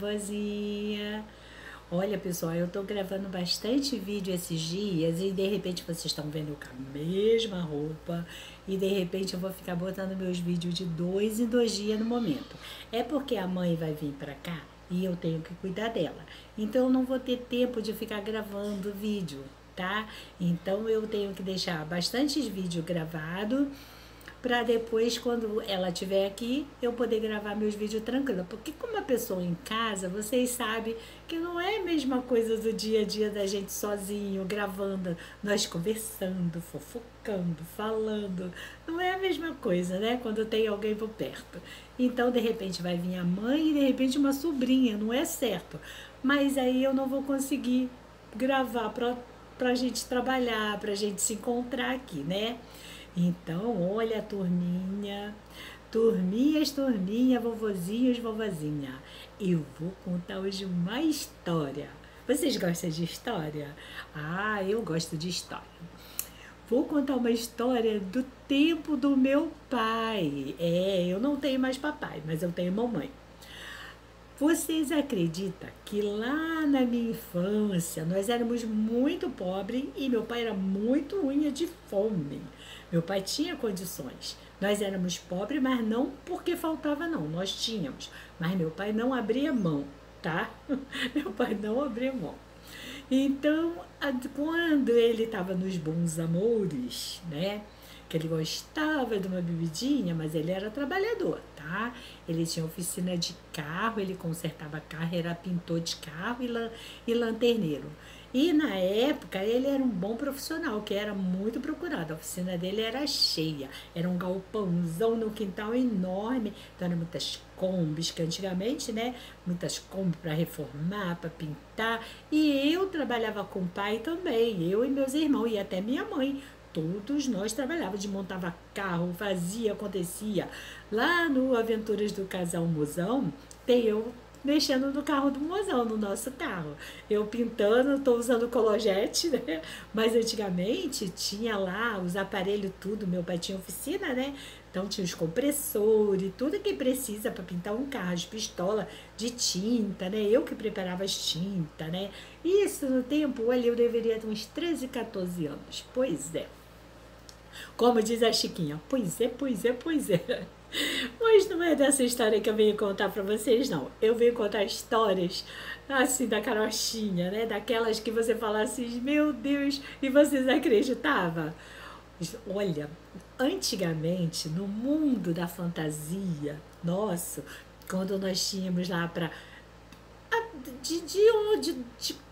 vovozinha. Olha, pessoal, eu tô gravando bastante vídeo esses dias e de repente vocês estão vendo eu com a mesma roupa e de repente eu vou ficar botando meus vídeos de 2 em 2 dias no momento. É porque a mãe vai vir pra cá e eu tenho que cuidar dela. Então eu não vou ter tempo de ficar gravando vídeo, tá? Então eu tenho que deixar bastante vídeo gravado para depois, quando ela estiver aqui, eu poder gravar meus vídeos tranquilo. Porque como uma pessoa em casa, vocês sabem que não é a mesma coisa do dia a dia da gente sozinho, gravando, nós conversando, fofocando, falando. Não é a mesma coisa, né? Quando tem alguém por perto. Então, de repente, vai vir a mãe e de repente uma sobrinha, não é certo. Mas aí eu não vou conseguir gravar pra gente trabalhar, pra gente se encontrar aqui, né? Então, olha a turminha, turminha, vovozinhos, vovozinha. Eu vou contar hoje uma história. Vocês gostam de história? Ah, eu gosto de história. Vou contar uma história do tempo do meu pai. Eu não tenho mais papai, mas eu tenho mamãe. Vocês acreditam que lá na minha infância nós éramos muito pobres e meu pai era muito unha de fome. Meu pai tinha condições. Nós éramos pobres, mas não porque faltava não, nós tínhamos. Mas meu pai não abria mão, tá? Meu pai não abria mão. Então, quando ele estava nos bons amores, né? Que ele gostava de uma bebidinha, mas ele era trabalhador, tá? Ele tinha oficina de carro, ele consertava carro, era pintor de carro e lanterneiro. E na época ele era um bom profissional, que era muito procurado. A oficina dele era cheia, era um galpãozão no quintal enorme, então eram muitas combis, que antigamente, né? Muitas combis para reformar, para pintar. E eu trabalhava com o pai também, eu e meus irmãos, e até minha mãe. Todos nós trabalhávamos, desmontava carro, fazia, acontecia. Lá no Aventuras do Casal Mozão, tem eu mexendo no carro do Mozão, no nosso carro. Eu pintando, estou usando cologete, né? Mas antigamente tinha lá os aparelhos, tudo. Meu pai tinha oficina, né? Então tinha os compressores, tudo que precisa para pintar um carro, as pistolas de tinta, né? Eu que preparava as tintas, né? Isso no tempo, olha, eu deveria ter uns 13, 14 anos. Pois é. Como diz a Chiquinha, pois é, pois é, pois é. Mas não é dessa história que eu venho contar pra vocês, não. Eu venho contar histórias, assim, da carochinha, né? Daquelas que você fala assim, meu Deus, e vocês acreditavam? Olha, antigamente, no mundo da fantasia, nosso, quando nós tínhamos lá pra de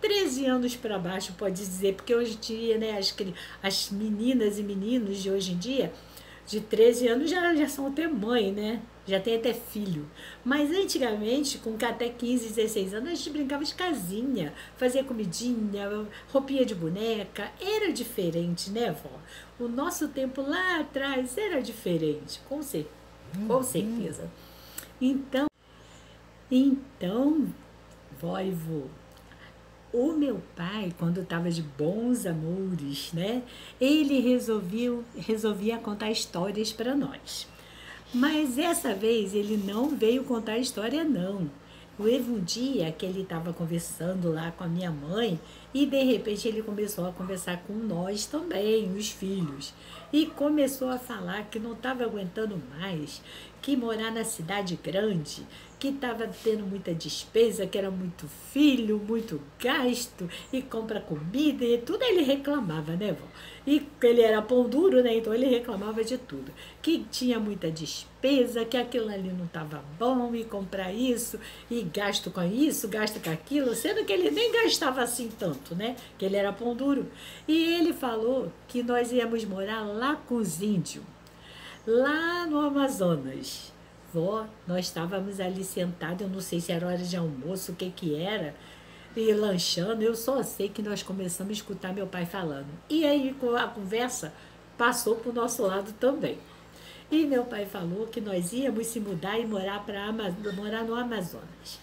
13 anos para baixo, pode dizer, porque hoje em dia, né, as meninas e meninos de hoje em dia, de 13 anos já são até mãe, né? Já tem até filho. Mas antigamente, com até 15, 16 anos, a gente brincava de casinha, fazia comidinha, roupinha de boneca. Era diferente, né, vó? O nosso tempo lá atrás era diferente, com certeza. Então, vó e vô, o meu pai, quando estava de bons amores, né? Ele resolvia contar histórias para nós. Mas essa vez ele não veio contar história, não. Houve um dia que ele estava conversando lá com a minha mãe e de repente ele começou a conversar com nós também, os filhos. E começou a falar que não estava aguentando mais, que morar na cidade grande, que estava tendo muita despesa, que era muito filho, muito gasto, e compra comida, e tudo ele reclamava, né, vó? E ele era pão duro, né, então ele reclamava de tudo. Que tinha muita despesa, que aquilo ali não estava bom, e comprar isso, e gasto com isso, gasto com aquilo, sendo que ele nem gastava assim tanto, né, que ele era pão duro. E ele falou que nós íamos morar lá com os índios, lá no Amazonas. Vó, nós estávamos ali sentados, eu não sei se era hora de almoço, o que que era, e lanchando, eu só sei que nós começamos a escutar meu pai falando. E aí a conversa passou para o nosso lado também. E meu pai falou que nós íamos se mudar e morar no Amazonas.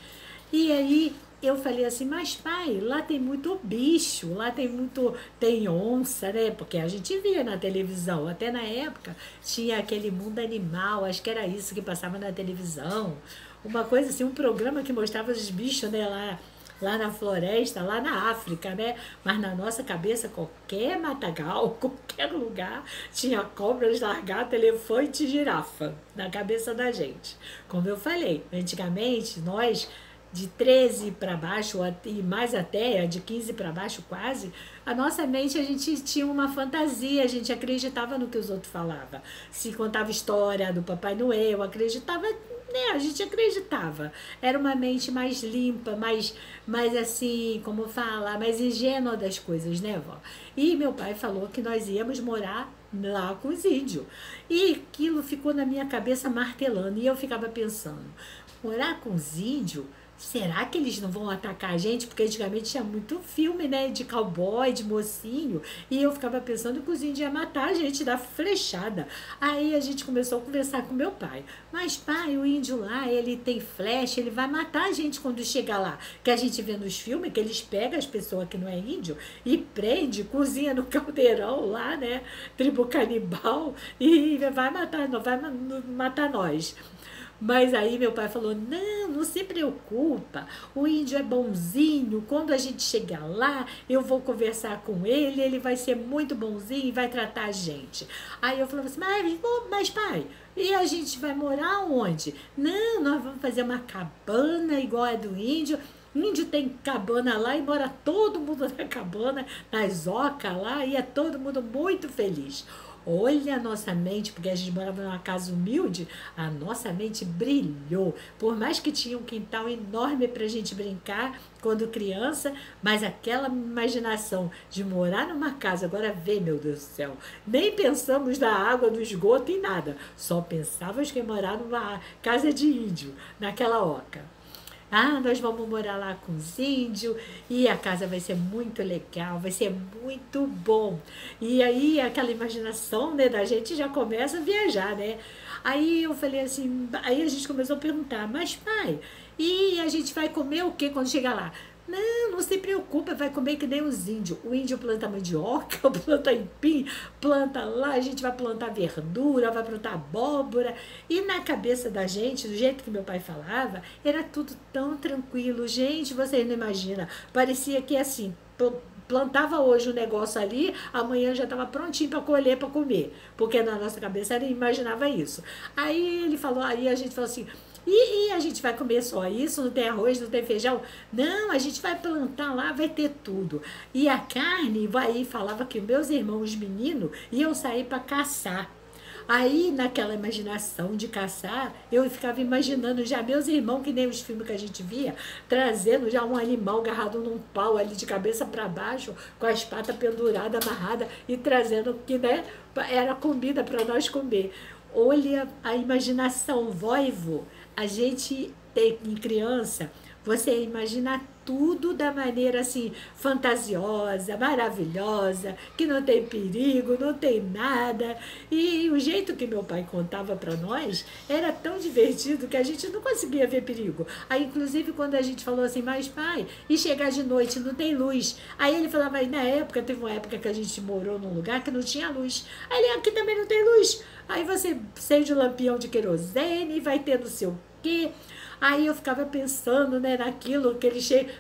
E aí eu falei assim, mas pai, lá tem muito bicho, lá tem onça, né? Porque a gente via na televisão, até na época tinha aquele mundo animal, acho que era isso que passava na televisão. uma coisa assim, um programa que mostrava os bichos, né, lá na floresta, lá na África, né? Mas na nossa cabeça, qualquer matagal, qualquer lugar, tinha cobras, lagarto, elefante e girafa na cabeça da gente. Como eu falei, antigamente, nós de 13 para baixo, e mais até, de 15 para baixo quase, a nossa mente, a gente tinha uma fantasia, a gente acreditava no que os outros falavam. Se contava história do Papai Noel, acreditava, né, a gente acreditava. Era uma mente mais limpa, mais assim, como fala, mais ingênua das coisas, né, vó? E meu pai falou que nós íamos morar lá com os índios. E aquilo ficou na minha cabeça martelando, e eu ficava pensando, morar com os índios? Será que eles não vão atacar a gente? Porque antigamente tinha muito filme, né? De cowboy, de mocinho. E eu ficava pensando que os índios iam matar a gente da flechada. Aí a gente começou a conversar com meu pai. Mas, pai, o índio lá, ele tem flecha, ele vai matar a gente quando chegar lá. Que a gente vê nos filmes que eles pegam as pessoas que não é índio e prende, cozinha no caldeirão lá, né? Tribo canibal. E vai matar nós. Mas aí meu pai falou, não se preocupa, o índio é bonzinho, quando a gente chegar lá, eu vou conversar com ele vai ser muito bonzinho e vai tratar a gente. Aí eu falava assim, mas pai, e a gente vai morar onde? Não, nós vamos fazer uma cabana igual a do índio. Índio tem cabana lá e mora todo mundo na cabana, nas ocas lá, e é todo mundo muito feliz. Olha a nossa mente, porque a gente morava numa casa humilde, a nossa mente brilhou. Por mais que tinha um quintal enorme para a gente brincar quando criança, mas aquela imaginação de morar numa casa, agora vê, meu Deus do céu, nem pensamos na água, no esgoto e nada, só pensávamos que ia morar numa casa de índio, naquela oca. Ah, nós vamos morar lá com os índios e a casa vai ser muito legal, vai ser muito bom. E aí aquela imaginação, né, da gente já começa a viajar, né? Aí eu falei assim, aí a gente começou a perguntar, mas pai, e a gente vai comer o que quando chegar lá? Não se preocupa, vai comer que nem os índios. O índio planta mandioca, planta aipim, planta lá, a gente vai plantar verdura, vai plantar abóbora. E na cabeça da gente, do jeito que meu pai falava, era tudo tão tranquilo. Gente, vocês não imaginam. Parecia que assim, plantava hoje o negócio ali, amanhã já estava prontinho para colher, para comer. Porque na nossa cabeça ele imaginava isso. Aí ele falou, aí a gente falou assim, e a gente vai comer só isso? Não tem arroz, não tem feijão? Não, a gente vai plantar lá, vai ter tudo. E a carne, aí falava que meus irmãos, os meninos, iam sair para caçar. Aí, naquela imaginação de caçar, eu ficava imaginando já meus irmãos, que nem os filmes que a gente via, trazendo já um animal agarrado num pau ali de cabeça para baixo, com as patas penduradas, amarradas, e trazendo que, né, era comida para nós comer. Olha a imaginação, voivo. A gente tem em criança, você imagina tudo da maneira assim, fantasiosa, maravilhosa, que não tem perigo, não tem nada. E o jeito que meu pai contava para nós era tão divertido que a gente não conseguia ver perigo. Aí, inclusive, quando a gente falou assim, mas pai, e chegar de noite, não tem luz. Aí ele falava, aí na época, teve uma época que a gente morou num lugar que não tinha luz. Aí ele, aqui também não tem luz. Aí você acende o lampião de querosene, vai ter não sei o quê. Aí eu ficava pensando, né, naquilo,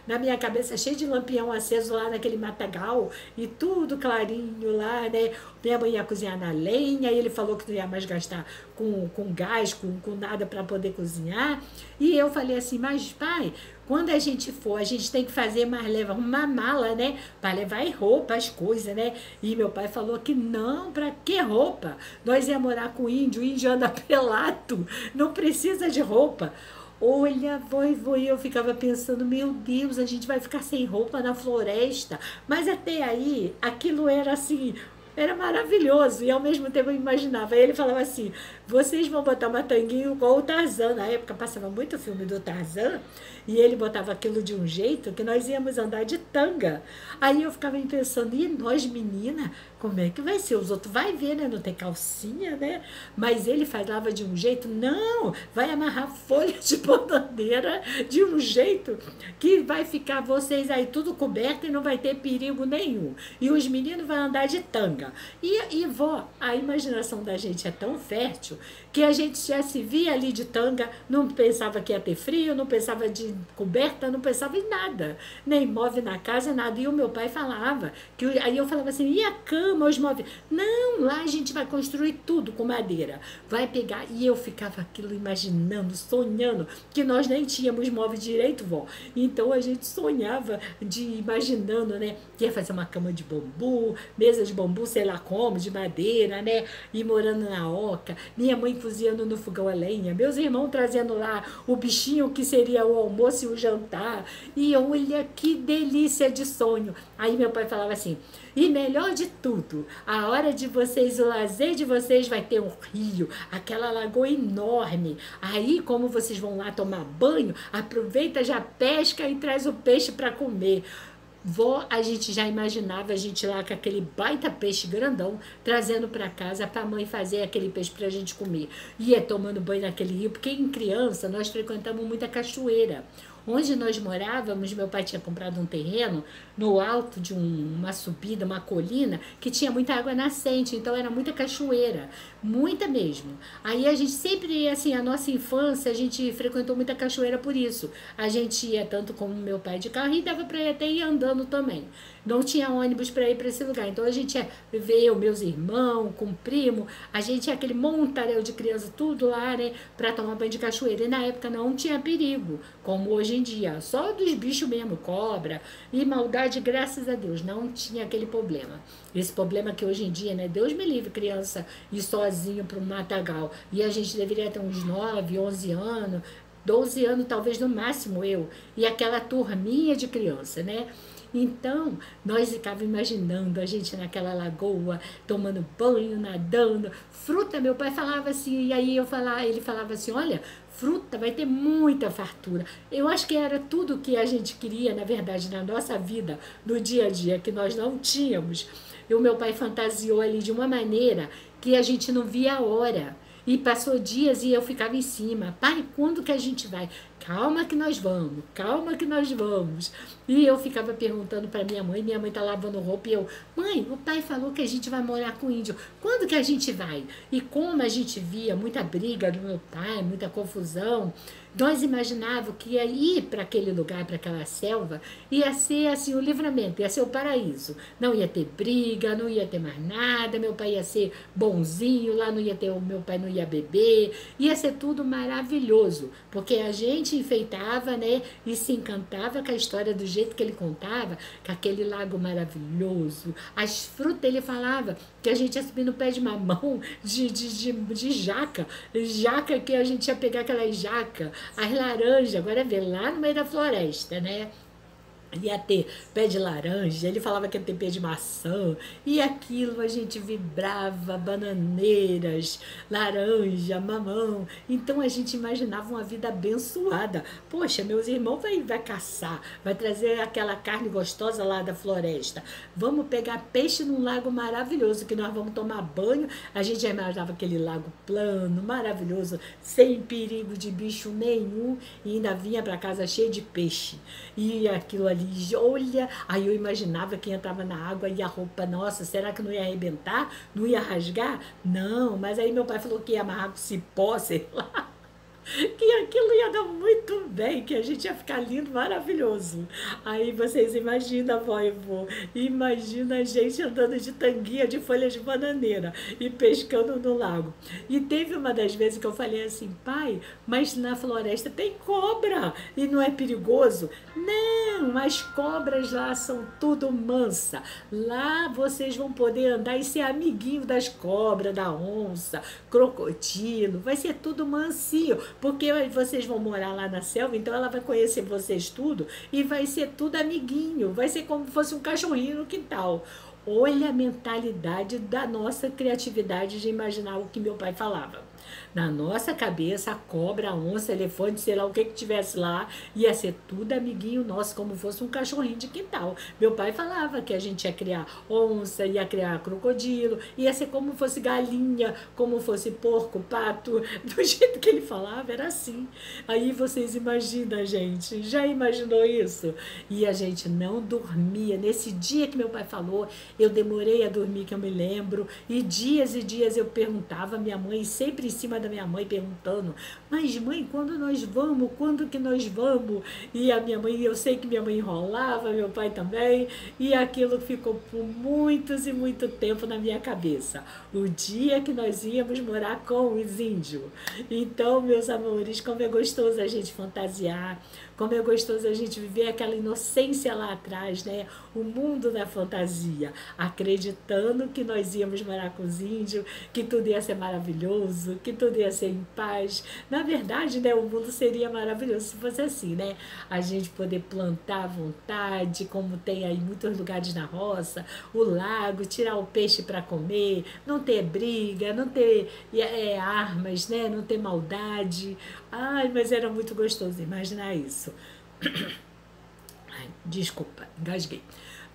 na minha cabeça cheio de lampião aceso lá naquele matagal e tudo clarinho lá, né? Minha mãe ia cozinhar na lenha e ele falou que não ia mais gastar com gás, com nada para poder cozinhar. E eu falei assim, mas pai, quando a gente for, a gente tem que fazer, mas leva uma mala, né? Para levar roupa, as coisas, né? E meu pai falou que não, para que roupa? Nós ia morar com índio, o índio anda pelado, não precisa de roupa. Olha, vovô, e eu ficava pensando, meu Deus, a gente vai ficar sem roupa na floresta. Mas até aí, aquilo era assim, era maravilhoso. E ao mesmo tempo eu imaginava. Aí ele falava assim, vocês vão botar uma tanguinha igual o Tarzan. Na época passava muito filme do Tarzan. E ele botava aquilo de um jeito que nós íamos andar de tanga. Aí eu ficava pensando, e nós menina, como é que vai ser? Os outros vai ver, né? Não tem calcinha, né? Mas ele falava de um jeito, não, vai amarrar folha de bananeira de um jeito que vai ficar vocês aí tudo coberto e não vai ter perigo nenhum. E os meninos vão andar de tanga. tanga. E vó, a imaginação da gente é tão fértil que a gente já se via ali de tanga, não pensava que ia ter frio, não pensava de coberta, não pensava em nada, nem móvel na casa, nada. E o meu pai falava, aí eu falava assim, e a cama, os móveis? Não, lá a gente vai construir tudo com madeira, vai pegar. E eu ficava aquilo imaginando, sonhando, que nós nem tínhamos móvel direito, vó. Então a gente sonhava imaginando, né, que ia fazer uma cama de bambu, mesa de bambu, sei lá como, de madeira, né, e morando na oca, minha mãe cozinhando no fogão a lenha, meus irmãos trazendo lá o bichinho que seria o almoço e o jantar, e olha que delícia de sonho. Aí meu pai falava assim, e melhor de tudo, a hora de vocês, o lazer de vocês vai ter um rio, aquela lagoa enorme. Aí, como vocês vão lá tomar banho, aproveita, já pesca e traz o peixe para comer. Vó, a gente já imaginava a gente lá com aquele baita peixe grandão, trazendo para casa para a mãe fazer aquele peixe para a gente comer. Ia tomando banho naquele rio, porque em criança nós frequentamos muita cachoeira. Onde nós morávamos, meu pai tinha comprado um terreno no alto de uma subida, uma colina, que tinha muita água nascente, então era muita cachoeira, muita mesmo. Aí a gente sempre, assim, a nossa infância, a gente frequentou muita cachoeira por isso. A gente ia tanto como meu pai de carro e dava para ir até ir andando também. Não tinha ônibus para ir para esse lugar, então a gente ia ver os meus irmãos, com o primo, a gente ia aquele montaréu de criança, tudo lá, né, para tomar banho de cachoeira. E na época não tinha perigo, como hoje em dia, só dos bichos mesmo, cobra e maldade, graças a Deus, não tinha aquele problema. Esse problema que hoje em dia, né, Deus me livre, criança ir sozinho para um matagal. E a gente deveria ter uns 9, 11 anos, 12 anos talvez no máximo eu, e aquela turminha de criança, né? Então, nós ficávamos imaginando a gente naquela lagoa, tomando banho, nadando, fruta, meu pai falava assim, e aí ele falava assim, olha, fruta vai ter muita fartura. Eu acho que era tudo que a gente queria, na verdade, na nossa vida, no dia a dia, que nós não tínhamos. E o meu pai fantasiou ali de uma maneira que a gente não via a hora. E passou dias e eu ficava em cima. Pai, quando que a gente vai? Calma que nós vamos, calma que nós vamos. E eu ficava perguntando para minha mãe tá lavando roupa e eu, mãe, o pai falou que a gente vai morar com o índio, quando que a gente vai? E como a gente via muita briga do meu pai, muita confusão, nós imaginávamos que ia ir para aquele lugar, para aquela selva, ia ser assim o livramento, ia ser o paraíso. Não ia ter briga, não ia ter mais nada, meu pai ia ser bonzinho, lá não ia ter, o meu pai não ia beber, ia ser tudo maravilhoso, porque a gente enfeitava, né, e se encantava com a história do jeito que ele contava, com aquele lago maravilhoso, as frutas, ele falava que a gente ia subir no pé de mamão, de jaca que a gente ia pegar aquelas jaca, as laranjas, agora vê, lá no meio da floresta, né? Ia ter pé de laranja, ele falava que ia ter pé de maçã, e aquilo a gente vibrava, bananeiras, laranja, mamão. Então a gente imaginava uma vida abençoada. Poxa, meus irmãos vai caçar, vai trazer aquela carne gostosa lá da floresta. Vamos pegar peixe num lago maravilhoso, que nós vamos tomar banho. A gente imaginava aquele lago plano, maravilhoso, sem perigo de bicho nenhum, e ainda vinha para casa cheio de peixe. E aquilo ali, olha, aí eu imaginava que entrava na água e a roupa, nossa, será que não ia arrebentar? Não ia rasgar? Não, mas aí meu pai falou que ia amarrar com cipó, sei lá, que aquilo ia dar muito bem, que a gente ia ficar lindo, maravilhoso. Aí vocês imaginam, vó e vô, imagina a gente andando de tanguinha de folha de bananeira e pescando no lago. E teve uma das vezes que eu falei assim, pai, mas na floresta tem cobra e não é perigoso? Não, as cobras lá são tudo mansa. Lá vocês vão poder andar e ser amiguinho das cobras, da onça, crocodilo, vai ser tudo mansinho, porque vocês vão morar lá na selva, então ela vai conhecer vocês tudo e vai ser tudo amiguinho, vai ser como se fosse um cachorrinho no quintal. Olha a mentalidade da nossa criatividade de imaginar o que meu pai falava. Na nossa cabeça, a cobra, a onça, elefante, sei lá o que tivesse lá, ia ser tudo amiguinho nosso, como fosse um cachorrinho de quintal. Meu pai falava que a gente ia criar onça, ia criar crocodilo, ia ser como fosse galinha, como fosse porco, pato, do jeito que ele falava, era assim. Aí vocês imaginam, gente, já imaginou isso? E a gente não dormia. Nesse dia que meu pai falou, eu demorei a dormir, que eu me lembro, e dias eu perguntava à minha mãe, sempre em cima da minha mãe, perguntando, mas mãe, quando nós vamos? Quando que nós vamos? E a minha mãe, eu sei que minha mãe enrolava, meu pai também, e aquilo ficou por muitos e muito tempo na minha cabeça. O dia que nós íamos morar com os índios. Então, meus amores, como é gostoso a gente fantasiar, como é gostoso a gente viver aquela inocência lá atrás, né? O mundo da fantasia, acreditando que nós íamos morar com os índios, que tudo ia ser maravilhoso, que tudo ia ser em paz. Na verdade, né, o mundo seria maravilhoso se fosse assim, né? A gente poder plantar à vontade, como tem aí muitos lugares na roça, o lago, tirar o peixe para comer, não ter briga, não ter armas, né? Não ter maldade. Ai, mas era muito gostoso imaginar isso. Ai, desculpa, engasguei.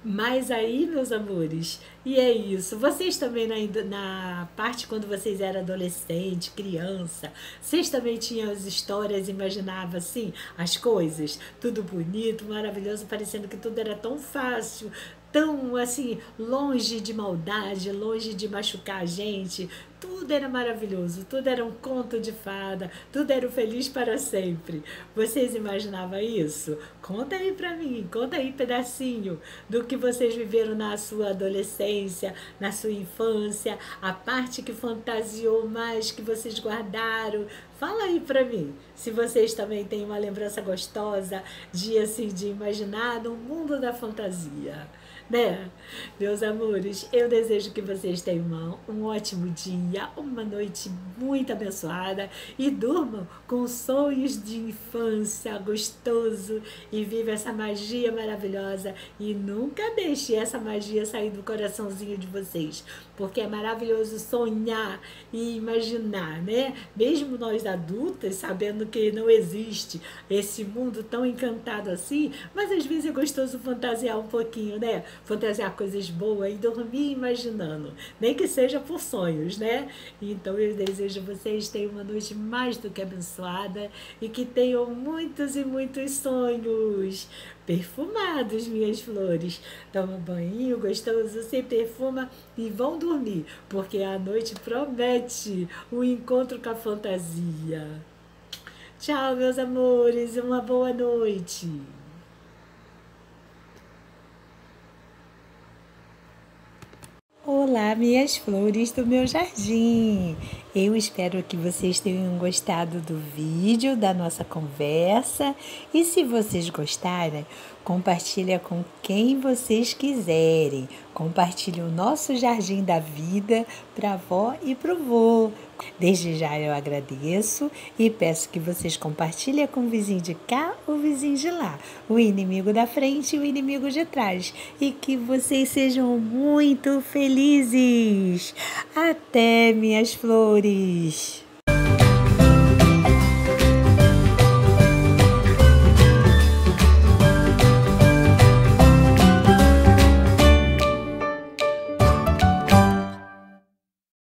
Mas aí, meus amores, e é isso. Vocês também na parte quando vocês eram adolescente, criança, vocês também tinham as histórias, imaginavam assim, as coisas, tudo bonito, maravilhoso, parecendo que tudo era tão fácil, tão assim, longe de maldade, longe de machucar a gente. Tudo era maravilhoso, tudo era um conto de fada, tudo era um feliz para sempre. Vocês imaginavam isso? Conta aí pra mim, conta aí pedacinho do que vocês viveram na sua adolescência, na sua infância, a parte que fantasiou mais, que vocês guardaram. Fala aí pra mim, se vocês também têm uma lembrança gostosa de assim, de imaginar no mundo da fantasia. Né? Meus amores, eu desejo que vocês tenham um ótimo dia, uma noite muito abençoada e durmam com sonhos de infância gostoso e viva essa magia maravilhosa e nunca deixe essa magia sair do coraçãozinho de vocês, porque é maravilhoso sonhar e imaginar, né? Mesmo nós adultas, sabendo que não existe esse mundo tão encantado assim, mas às vezes é gostoso fantasiar um pouquinho, né? Fantasiar coisas boas e dormir imaginando, nem que seja por sonhos, né? Então eu desejo a vocês tenham uma noite mais do que abençoada e que tenham muitos e muitos sonhos perfumados, minhas flores. Toma um banho gostoso, se perfuma e vão dormir, porque a noite promete o encontro com a fantasia. Tchau, meus amores, uma boa noite. Olá, minhas flores do meu jardim! Eu espero que vocês tenham gostado do vídeo, da nossa conversa. E se vocês gostarem, compartilha com quem vocês quiserem. Compartilhe o nosso jardim da vida para a avó e para o vô. Desde já eu agradeço e peço que vocês compartilhem com o vizinho de cá, o vizinho de lá, o inimigo da frente e o inimigo de trás. E que vocês sejam muito felizes. Até, minhas flores!